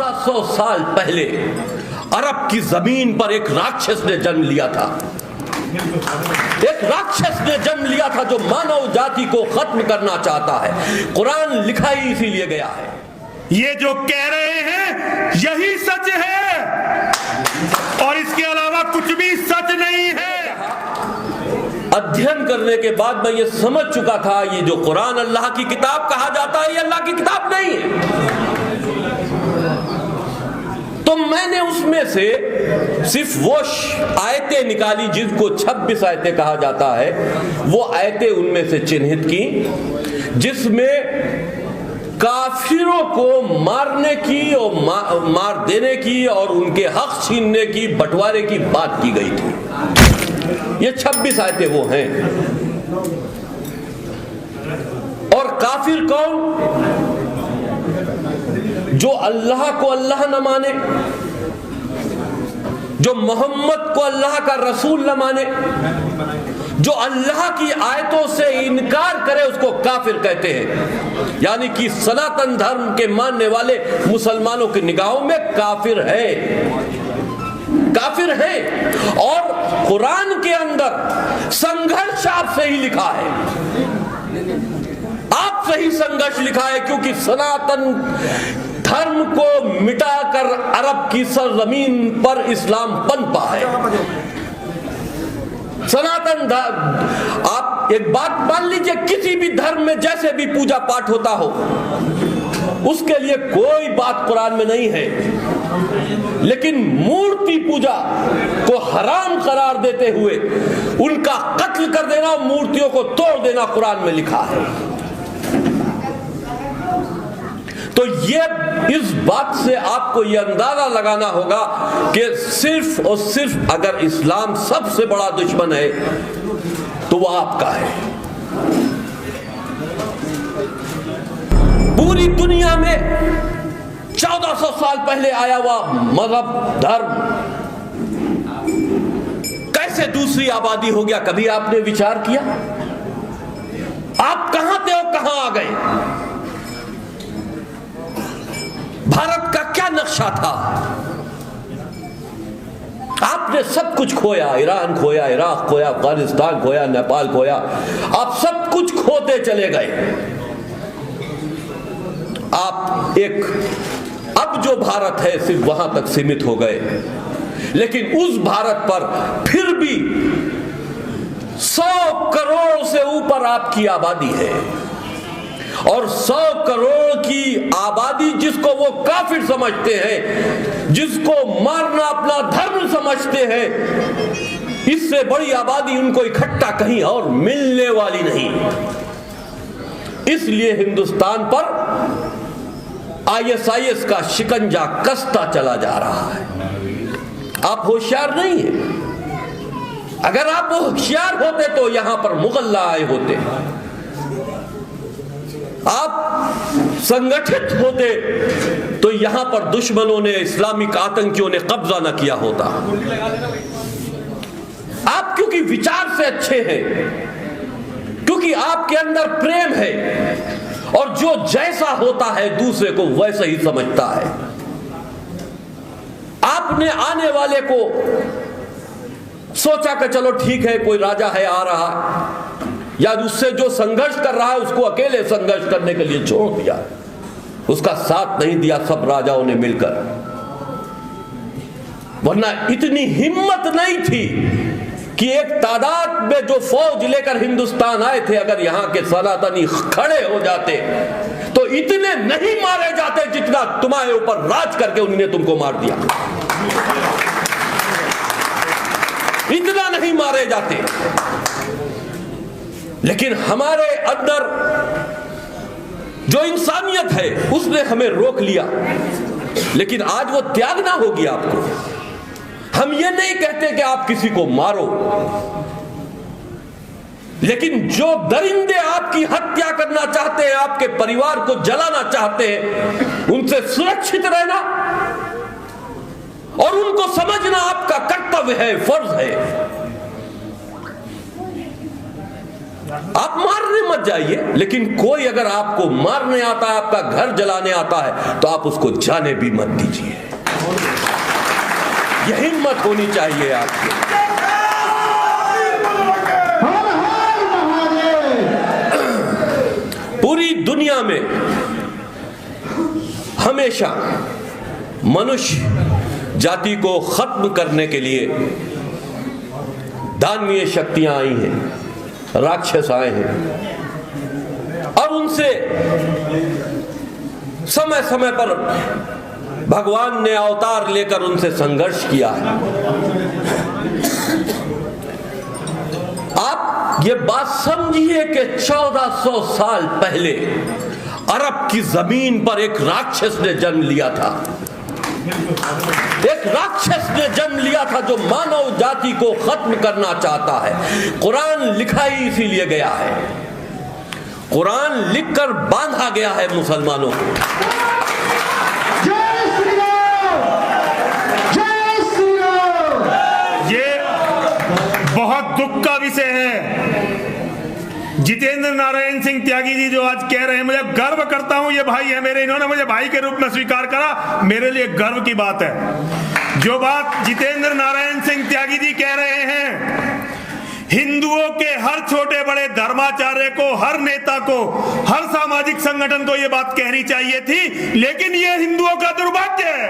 1400 साल पहले अरब की जमीन पर एक राक्षस ने जन्म लिया था। एक राक्षस ने जन्म लिया था जो मानव जाति को खत्म करना चाहता है। कुरान लिखा ही इसीलिए गया है। ये जो कह रहे हैं यही सच है और इसके अलावा कुछ भी सच नहीं है। अध्ययन करने के बाद मैं ये समझ चुका था ये जो कुरान अल्लाह की किताब कहा जाता है ये अल्लाह की किताब नहीं है। तो मैंने उसमें से सिर्फ वो आयतें निकाली जिनको 26 आयतें कहा जाता है, वो आयतें उनमें से चिन्हित की जिसमें काफिरों को मारने की और मार देने की और उनके हक छीनने की, बंटवारे की बात की गई थी। ये 26 आयतें वो हैं। और काफिर कौन? जो अल्लाह को अल्लाह न माने, जो मोहम्मद को अल्लाह का रसूल न माने, जो अल्लाह की आयतों से इनकार करे उसको काफिर कहते हैं। यानी कि सनातन धर्म के मानने वाले मुसलमानों की निगाहों में काफिर है, काफिर है। और कुरान के अंदर संघर्ष आपसे ही लिखा है, आपसे ही संघर्ष लिखा है, क्योंकि सनातन धर्म को मिटाकर अरब की सरजमीन पर इस्लाम पनपा है। सनातन धर्म, आप एक बात मान लीजिए, किसी भी धर्म में जैसे भी पूजा पाठ होता हो उसके लिए कोई बात कुरान में नहीं है, लेकिन मूर्ति पूजा को हराम करार देते हुए उनका कत्ल कर देना, मूर्तियों को तोड़ देना कुरान में लिखा है। तो ये इस बात से आपको ये अंदाजा लगाना होगा कि सिर्फ और सिर्फ अगर इस्लाम सबसे बड़ा दुश्मन है तो वो आपका है। पूरी दुनिया में 1400 साल पहले आया हुआ मजहब, धर्म कैसे दूसरी आबादी हो गया? कभी आपने विचार किया? आप कहां थे और कहां आ गए? भारत का क्या नक्शा था? आपने सब कुछ खोया, ईरान खोया, इराक खोया, अफगानिस्तान खोया, नेपाल खोया, आप सब कुछ खोते चले गए। आप एक अब जो भारत है सिर्फ वहां तक सीमित हो गए, लेकिन उस भारत पर फिर भी 100 करोड़ से ऊपर आपकी आबादी है। और 100 करोड़ की आबादी जिसको वो काफिर समझते हैं, जिसको मारना अपना धर्म समझते हैं, इससे बड़ी आबादी उनको इकट्ठा कहीं और मिलने वाली नहीं। इसलिए हिंदुस्तान पर ISIS का शिकंजा कसता चला जा रहा है। आप होशियार नहीं है। अगर आप होशियार होते तो यहां पर मुगल आए होते, आप संगठित होते तो यहां पर दुश्मनों ने, इस्लामिक आतंकियों ने कब्जा न किया होता। आप क्योंकि विचार से अच्छे हैं, क्योंकि आपके अंदर प्रेम है और जो जैसा होता है दूसरे को वैसा ही समझता है। आपने आने वाले को सोचा कि चलो ठीक है, कोई राजा है आ रहा, या उससे जो संघर्ष कर रहा है उसको अकेले संघर्ष करने के लिए छोड़ दिया, उसका साथ नहीं दिया सब राजाओं ने मिलकर। वरना इतनी हिम्मत नहीं थी कि एक तादाद में जो फौज लेकर हिंदुस्तान आए थे, अगर यहां के सनातनी खड़े हो जाते तो इतने नहीं मारे जाते जितना तुम्हारे ऊपर राज करके उन्होंने तुमको मार दिया। इतना नहीं मारे जाते। लेकिन हमारे अंदर जो इंसानियत है उसने हमें रोक लिया। लेकिन आज वो त्यागना होगी आपको। हम ये नहीं कहते कि आप किसी को मारो, लेकिन जो दरिंदे आपकी हत्या करना चाहते हैं, आपके परिवार को जलाना चाहते हैं, उनसे सुरक्षित रहना और उनको समझना आपका कर्तव्य है, फर्ज है। आप मारने मत जाइए, लेकिन कोई अगर आपको मारने आता है, आपका घर जलाने आता है, तो आप उसको जाने भी मत दीजिए। यह हिम्मत होनी चाहिए आपकी। पूरी दुनिया में हमेशा मनुष्य जाति को खत्म करने के लिए दानवीय शक्तियां आई हैं, राक्षस आए हैं, और उनसे समय समय पर भगवान ने अवतार लेकर उनसे संघर्ष किया है। आप ये बात समझिए कि 1400 साल पहले अरब की जमीन पर एक राक्षस ने जन्म लिया था। एक राक्षस ने जन्म लिया था जो मानव जाति को खत्म करना चाहता है। कुरान लिखा ही इसीलिए गया है, कुरान लिखकर बांधा गया है मुसलमानों को। जय श्री राम, जय श्री राम। ये बहुत दुख का विषय है। जितेंद्र नारायण सिंह त्यागी जी जो आज कह रहे हैं, मुझे गर्व करता हूं, ये भाई है मेरे, इन्होंने मुझे भाई के रूप में स्वीकार करा, मेरे लिए गर्व की बात है। जो बात जितेंद्र नारायण सिंह त्यागी जी कह रहे हैं, हिंदुओं के हर छोटे बड़े धर्माचार्य को, हर नेता को, हर सामाजिक संगठन को ये बात कहनी चाहिए थी, लेकिन ये हिंदुओं का दुर्भाग्य है।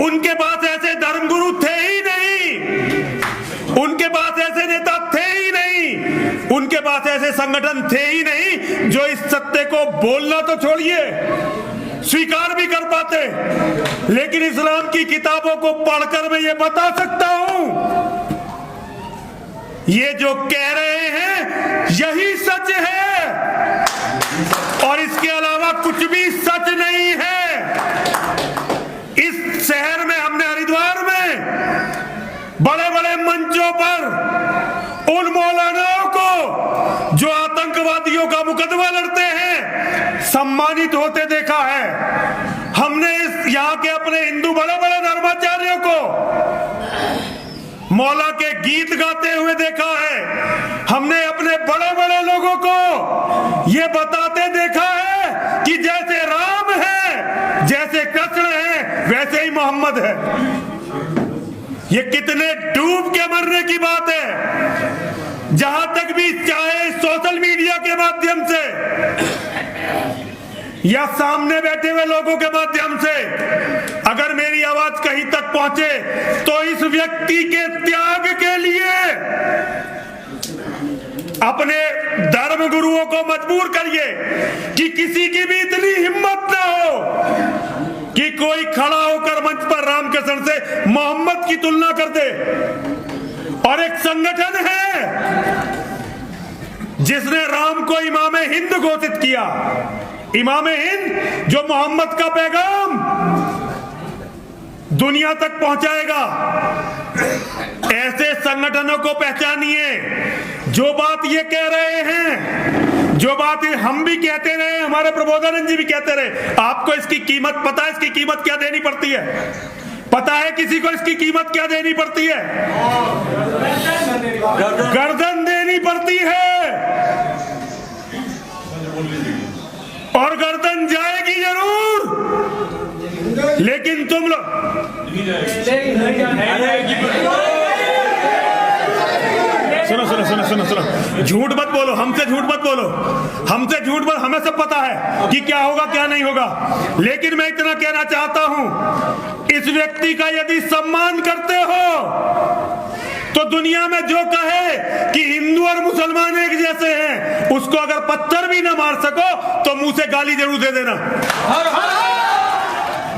उनके पास ऐसे धर्मगुरु थे ही नहीं, उनके पास ऐसे नेता थे ही नहीं, उनके पास ऐसे संगठन थे ही नहीं जो इस सत्य को बोलना तो छोड़िए, स्वीकार भी कर पाते। लेकिन इस्लाम की किताबों को पढ़कर मैं ये बता सकता हूं, ये जो कह रहे हैं यही सच है, और इसके अलावा कुछ भी सच नहीं है। इस शहर में हमने हरिद्वार में बड़े बड़े मंचों पर उन मौलानाओं को जो आतंकवादियों का मुकदमा लड़ते हैं सम्मानित होते देखा है। हमने यहाँ के अपने हिंदू बड़े बड़े धर्माचार्यों को मौला के गीत गाते हुए देखा है। हमने अपने बड़े बड़े लोगों को ये बताते देखा है कि जैसे राम है, जैसे कृष्ण है, वैसे ही मोहम्मद है। ये कितने डूब के मरने की बात है। जहां तक भी चाहे सोशल मीडिया के माध्यम से या सामने बैठे हुए लोगों के माध्यम से अगर मेरी आवाज कहीं तक पहुंचे तो इस व्यक्ति के त्याग के लिए अपने धर्म गुरुओं को मजबूर करिए कि किसी की भी इतनी हिम्मत ना हो कि कोई खड़ा होकर मंच पर रामकृष्ण से मोहम्मद की तुलना कर दे। और एक संगठन है जिसने राम को इमाम हिंद घोषित किया, इमाम हिंद जो मोहम्मद का पैगाम दुनिया तक पहुंचाएगा। ऐसे संगठनों को पहचानिए जो बात ये कह रहे हैं, जो बात हम भी कहते रहे, हमारे प्रबोधानंद जी भी कहते रहे। आपको इसकी कीमत पता है? इसकी कीमत क्या देनी पड़ती है? पता है किसी को इसकी कीमत क्या देनी पड़ती है? गर्दन देनी पड़ती है, और गर्दन जाएगी जरूर, लेकिन तुम लोग सुनो सुनो सुनो सुनो सुनो, झूठ मत बोलो, हमसे झूठ मत बोलो, हमसे झूठ मत, हमें सब पता है कि क्या होगा क्या नहीं होगा। लेकिन मैं इतना कहना चाहता हूं, इस व्यक्ति का यदि सम्मान करते हो तो दुनिया में जो कहे कि हिंदू और मुसलमान एक जैसे हैं, उसको अगर पत्थर भी ना मार सको तो मुंह से गाली जरूर दे देना।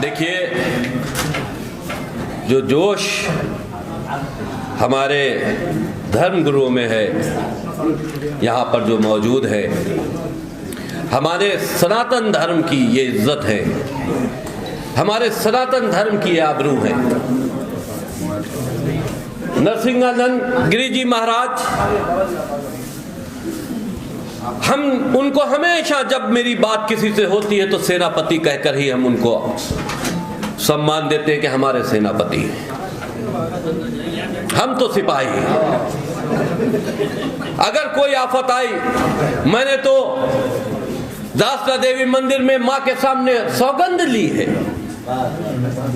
देखिए, जो जोश हमारे धर्म गुरुओं में है, यहाँ पर जो मौजूद है, हमारे सनातन धर्म की ये इज्जत है, हमारे सनातन धर्म की ये आबरू है। नरसिंहानंद गिरी जी महाराज, हम उनको हमेशा जब मेरी बात किसी से होती है तो सेनापति कहकर ही हम उनको सम्मान देते हैं कि हमारे सेनापति हैं। हम तो सिपाही हैं। अगर कोई आफत आई, मैंने तो दासरा देवी मंदिर में मां के सामने सौगंध ली है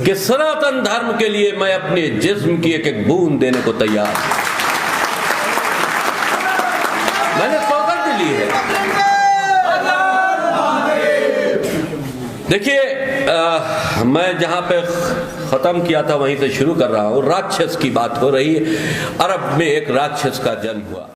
कि सनातन धर्म के लिए मैं अपने जिस्म की एक एक बूंद देने को तैयार हूं। मैंने सौगंध ली है। देखिए, मैं जहां पे खत्म किया था वहीं से शुरू कर रहा हूं। राक्षस की बात हो रही है। अरब में एक राक्षस का जन्म हुआ।